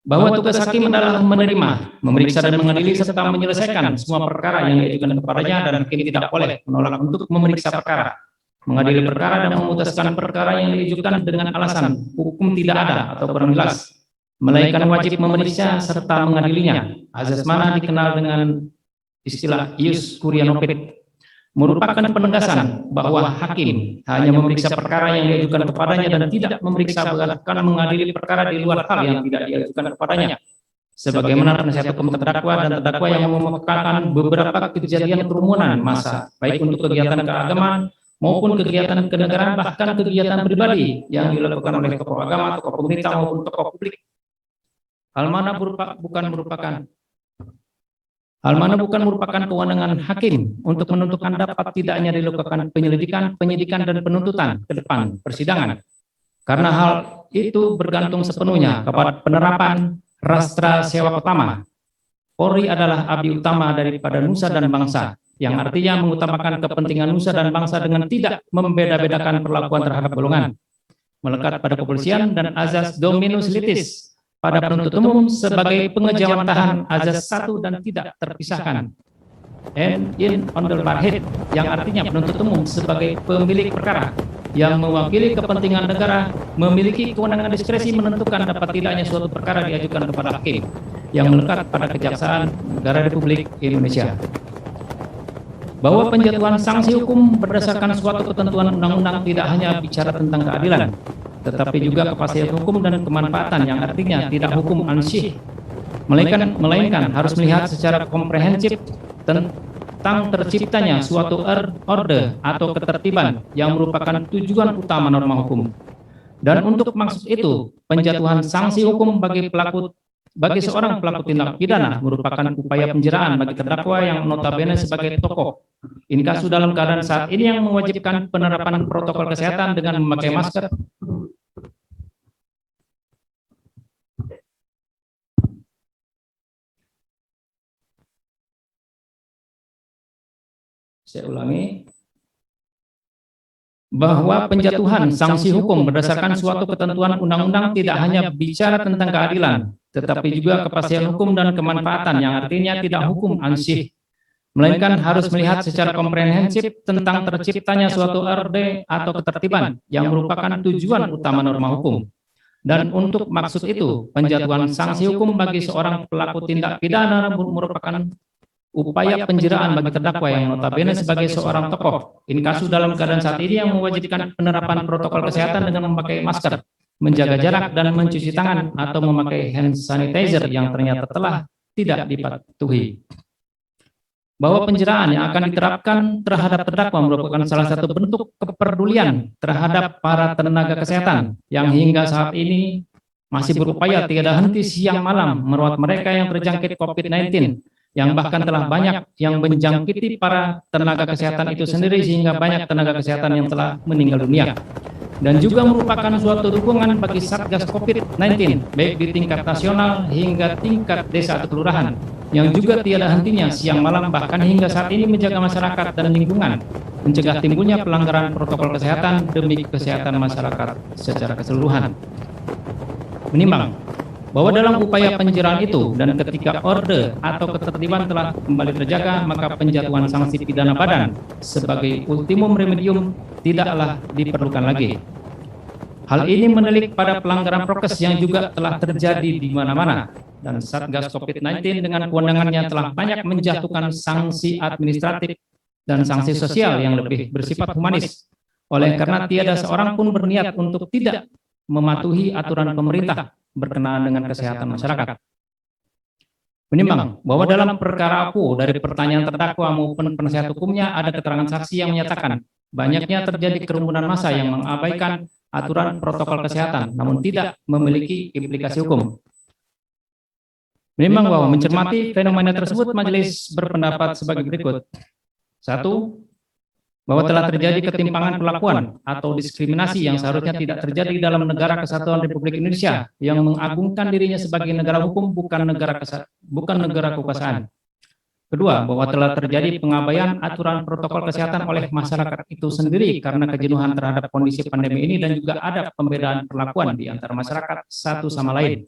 Bahwa tugas hakim adalah menerima, memeriksa dan mengadili serta menyelesaikan semua perkara yang diajukan kepadanya, dan hakim tidak boleh menolak untuk memeriksa perkara, mengadili perkara dan memutuskan perkara yang diajukan dengan alasan hukum tidak ada atau kurang jelas, melainkan wajib memeriksa serta mengadilinya. Azas mana dikenal dengan istilah ius curia nocet, merupakan penegasan bahwa hakim hanya memeriksa perkara yang diajukan kepadanya dan tidak memeriksa bahkan mengadili perkara di luar hal yang tidak diajukan kepadanya. Sebagaimana penasihat hukum terdakwa dan terdakwa yang memekarkan beberapa kejadian kerumunan massa, baik untuk kegiatan keagamaan maupun kegiatan kenegaraan, bahkan kegiatan pribadi yang dilakukan oleh tokoh agama, tokoh pemerintah maupun tokoh publik. Hal mana bukan merupakan kewenangan hakim untuk menentukan dapat tidaknya dilakukan penyelidikan, penyidikan, dan penuntutan ke depan persidangan. Karena hal itu bergantung sepenuhnya kepada penerapan rastra sewa utama. Polri adalah abdi utama daripada nusa dan bangsa, yang artinya mengutamakan kepentingan nusa dan bangsa dengan tidak membeda-bedakan perlakuan terhadap golongan. Melekat pada kepolisian dan azas dominus litis pada penuntut umum sebagai pengejawantahan azas satu dan tidak terpisahkan. And in on the barhead, yang artinya penuntut umum sebagai pemilik perkara yang mewakili kepentingan negara memiliki kewenangan diskresi menentukan dapat tidaknya suatu perkara diajukan kepada hakim yang melekat pada Kejaksaan Negara Republik Indonesia. Bahwa penjatuhan sanksi hukum berdasarkan suatu ketentuan undang-undang tidak hanya bicara tentang keadilan, tetapi juga kepastian hukum dan kemanfaatan, yang artinya tidak hukum ansih, melainkan harus melihat secara komprehensif tentang terciptanya suatu orde atau ketertiban yang merupakan tujuan utama norma hukum. Dan untuk maksud itu, penjatuhan sanksi hukum bagi seorang pelaku tindak pidana merupakan upaya penjeraan bagi terdakwa yang notabene sebagai tokoh inkasu dalam keadaan saat ini yang mewajibkan penerapan protokol kesehatan dengan memakai masker, saya ulangi, bahwa penjatuhan sanksi hukum berdasarkan suatu ketentuan undang-undang tidak hanya bicara tentang keadilan, tetapi juga kepastian hukum dan kemanfaatan, yang artinya tidak hukum ansih, melainkan harus melihat secara komprehensif tentang terciptanya suatu orde atau ketertiban yang merupakan tujuan utama norma hukum. Dan untuk maksud itu, penjatuhan sanksi hukum bagi seorang pelaku tindak pidana merupakan upaya penjeraan bagi terdakwa yang notabene sebagai seorang tokoh inkasu dalam keadaan saat ini yang mewajibkan penerapan protokol kesehatan dengan memakai masker, menjaga jarak, dan mencuci tangan atau memakai hand sanitizer yang ternyata telah tidak dipatuhi. bahwa penjeraan yang akan diterapkan terhadap terdakwa merupakan salah satu bentuk kepedulian terhadap para tenaga kesehatan yang hingga saat ini masih berupaya tiada henti siang malam merawat mereka yang terjangkit COVID-19, yang bahkan telah banyak yang menjangkiti para tenaga kesehatan itu sendiri sehingga banyak tenaga kesehatan yang telah meninggal dunia. Dan juga merupakan suatu dukungan bagi Satgas COVID-19, baik di tingkat nasional hingga tingkat desa atau kelurahan, yang juga tiada hentinya siang malam bahkan hingga saat ini menjaga masyarakat dan lingkungan, mencegah timbulnya pelanggaran protokol kesehatan demi kesehatan masyarakat secara keseluruhan. Menimbang bahwa dalam upaya penjeraan itu dan ketika orde atau ketertiban telah kembali terjaga, maka penjatuhan sanksi pidana badan sebagai ultimum remedium tidaklah diperlukan lagi. Hal ini menilik pada pelanggaran prokes yang juga telah terjadi di mana-mana, dan Satgas COVID-19 dengan kewenangannya telah banyak menjatuhkan sanksi administratif dan sanksi sosial yang lebih bersifat humanis. Oleh karena tiada seorang pun berniat untuk tidak mematuhi aturan pemerintah berkenaan dengan kesehatan masyarakat. Menimbang bahwa dalam perkara aku dari pertanyaan terdakwa maupun penasihat hukumnya ada keterangan saksi yang menyatakan banyaknya terjadi kerumunan massa yang mengabaikan aturan protokol kesehatan namun tidak memiliki implikasi hukum. Menimbang bahwa mencermati fenomena tersebut, majelis berpendapat sebagai berikut. 1. Bahwa telah terjadi ketimpangan perlakuan atau diskriminasi yang seharusnya tidak terjadi dalam negara kesatuan Republik Indonesia yang mengagungkan dirinya sebagai negara hukum bukan negara kekuasaan. Kedua, bahwa telah terjadi pengabaian aturan protokol kesehatan oleh masyarakat itu sendiri karena kejenuhan terhadap kondisi pandemi ini dan juga ada pembedaan perlakuan di antara masyarakat satu sama lain.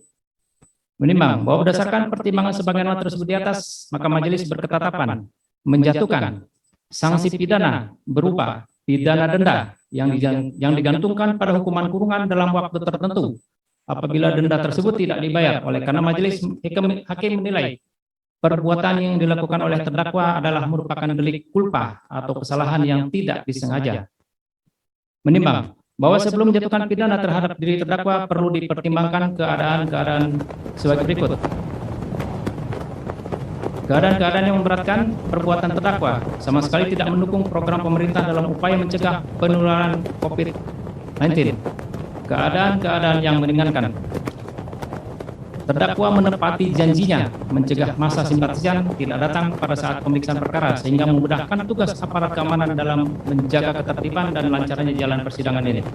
Menimbang bahwa berdasarkan pertimbangan sebagaimana tersebut di atas, maka majelis berketetapan menjatuhkan sanksi pidana berupa pidana denda yang digantungkan pada hukuman kurungan dalam waktu tertentu apabila denda tersebut tidak dibayar. Oleh karena majelis hakim menilai perbuatan yang dilakukan oleh terdakwa adalah merupakan delik culpa atau kesalahan yang tidak disengaja. Menimbang bahwa sebelum menjatuhkan pidana terhadap diri terdakwa perlu dipertimbangkan keadaan-keadaan sebagai berikut. Keadaan-keadaan yang memberatkan perbuatan terdakwa sama sekali tidak mendukung program pemerintah dalam upaya mencegah penularan COVID-19. Keadaan-keadaan yang meringankan. Terdakwa menepati janjinya mencegah massa simpatisan tidak datang pada saat pemeriksaan perkara sehingga memudahkan tugas aparat keamanan dalam menjaga ketertiban dan lancarnya jalan persidangan ini.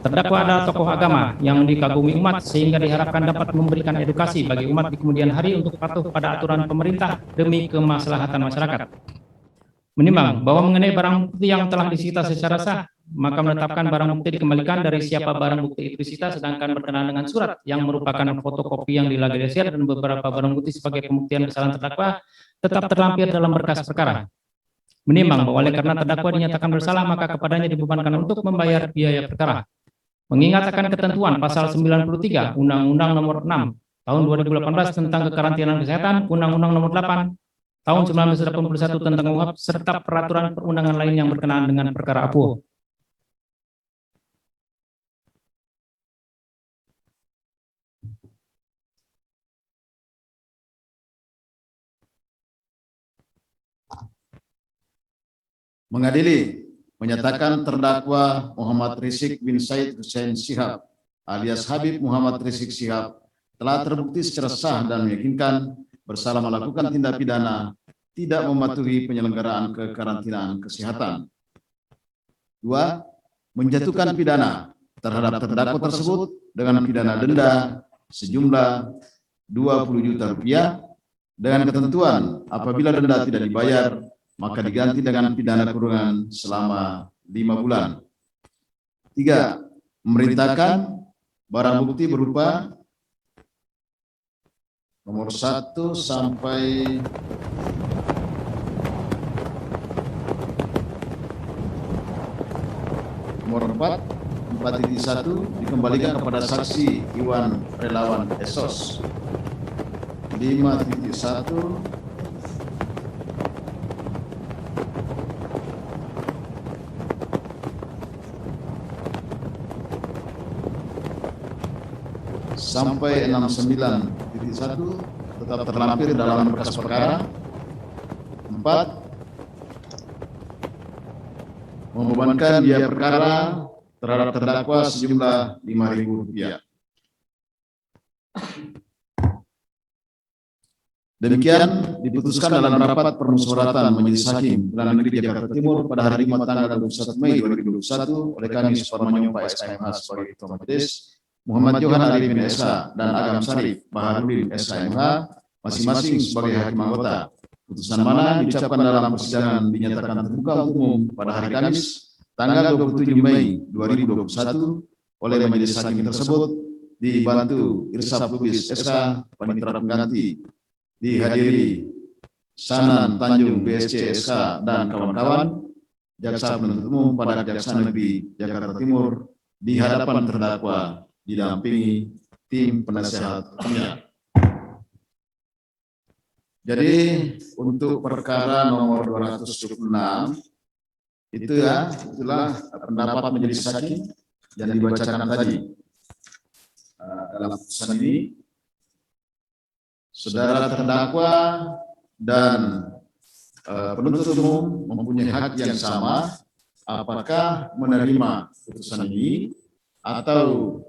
Terdakwa adalah tokoh agama yang dikagumi umat sehingga diharapkan dapat memberikan edukasi bagi umat di kemudian hari untuk patuh pada aturan pemerintah demi kemaslahatan masyarakat. Menimbang bahwa mengenai barang bukti yang telah disita secara sah, maka menetapkan barang bukti dikembalikan dari siapa barang bukti itu disita, sedangkan berkenaan dengan surat yang merupakan fotokopi yang dilegalisir dan beberapa barang bukti sebagai pembuktian kesalahan terdakwa tetap terlampir dalam berkas perkara. Menimbang bahwa oleh karena terdakwa dinyatakan bersalah, maka kepadanya dibebankan untuk membayar biaya perkara. Mengingat akan ketentuan pasal 93 Undang-Undang Nomor 6 Tahun 2018 tentang kekarantinaan kesehatan, Undang-Undang Nomor 8 Tahun 1981 tentang UHAP serta peraturan perundangan lain yang berkenaan dengan perkara APO. Mengadili, menyatakan terdakwa Muhammad Rizik bin Said Hussein Shihab alias Habib Muhammad Rizik Shihab telah terbukti secara sah dan meyakinkan bersalah melakukan tindak pidana tidak mematuhi penyelenggaraan kekarantinaan kesehatan. 2. Menjatuhkan pidana terhadap terdakwa tersebut dengan pidana denda sejumlah 20 juta rupiah dengan ketentuan apabila denda tidak dibayar maka diganti dengan pidana kurungan selama 5 bulan. 3. Memerintahkan barang bukti berupa nomor 1 sampai nomor 4.1 dikembalikan kepada saksi Iwan Relawan Esos. 5.1 sampai 69.1 tetap terlampir dalam berkas perkara. 4 keempat, membebankan biaya perkara terhadap terdakwa sejumlah Rp5.000. Demikian diputuskan dalam rapat permusyawaratan Majelis Hakim Pengadilan Negeri Jakarta Timur pada hari Jumat tanggal 21 Mei 2021 oleh kami Suparmanyo Pak SKMH sebagai Ketua Majelis, Muhammad Johan Arifin SH dan Agam Sarif Baharudin SKMH masing-masing sebagai hakim anggota. Putusan mana diucapkan dalam persidangan dinyatakan terbuka untuk umum pada hari Kamis tanggal 27 Mei 2021 oleh Majelis Hakim tersebut dibantu Irsaf Lubis SK Panitera Pengganti, dihadiri Sanan Tanjung BSC SK dan kawan-kawan, Jaksa Penuntut Umum pada Kejaksaan Negeri Jakarta Timur di hadapan terdakwa didampingi tim penasehat hukumnya. Jadi untuk perkara nomor 276 itu ya, itulah pendapat Majelis Hakim yang dibacakan tadi. Dalam putusan ini, saudara terdakwa dan penuntut umum mempunyai hak yang sama, apakah menerima putusan ini atau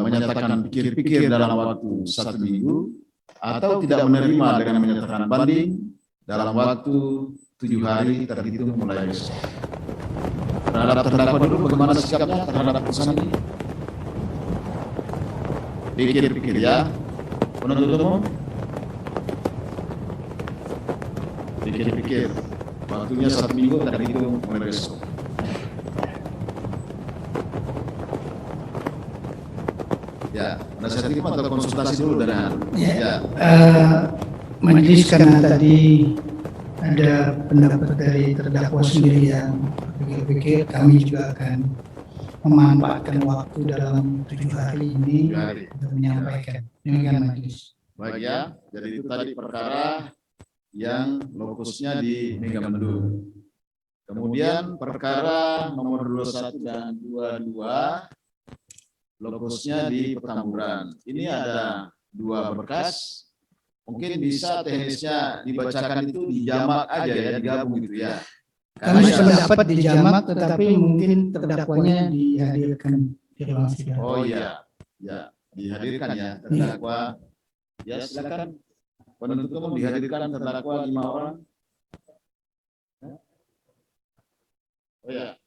menyatakan pikir-pikir dalam waktu 1 minggu, atau tidak menerima dengan menyatakan banding dalam waktu 7 hari terhitung mulai besok. Terhadap terdakwa dulu bagaimana sikapnya terhadap putusan ini? Pikir-pikir ya. Penuntut umum pikir-pikir, waktunya 1 minggu terhitung mulai besok. Ya, penasihat hukum atau konsultasi dulu dengan ya. Majelis, karena tadi ada pendapat dari terdakwa sendiri yang berpikir-pikir, kami juga akan memanfaatkan waktu dalam 7 hari ini untuk menyampaikan. Demikian Majelis. Baik ya, jadi itu tadi perkara yang lokusnya di Megamendung. Kemudian perkara nomor 21 dan 22 lokusnya di Petamburan. Ini ada 2 berkas. Mungkin bisa teknisnya dibacakan itu di jamak aja ya, digabung gitu ya. Kami sependapat di jamak, tetapi mungkin terdakwanya dihadirkan di ruang sidang. Oh iya, ya dihadirkan ya terdakwa. Ya silakan penuntut umum dihadirkan terdakwa 5 orang. Oh ya,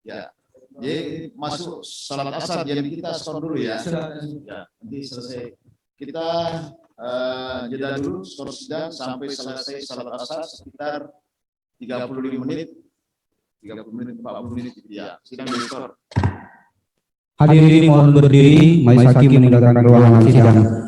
ya. Jadi masuk salat asar, jadi kita skor dulu ya. Ya, nanti selesai. Kita jeda dulu skor sidang sampai selesai salat asar sekitar 35 menit, 40 menit, 40 menit ya. Sidang di skor. Hadirin mohon berdiri, Majelis Hakim meninggalkan ruangan sidang.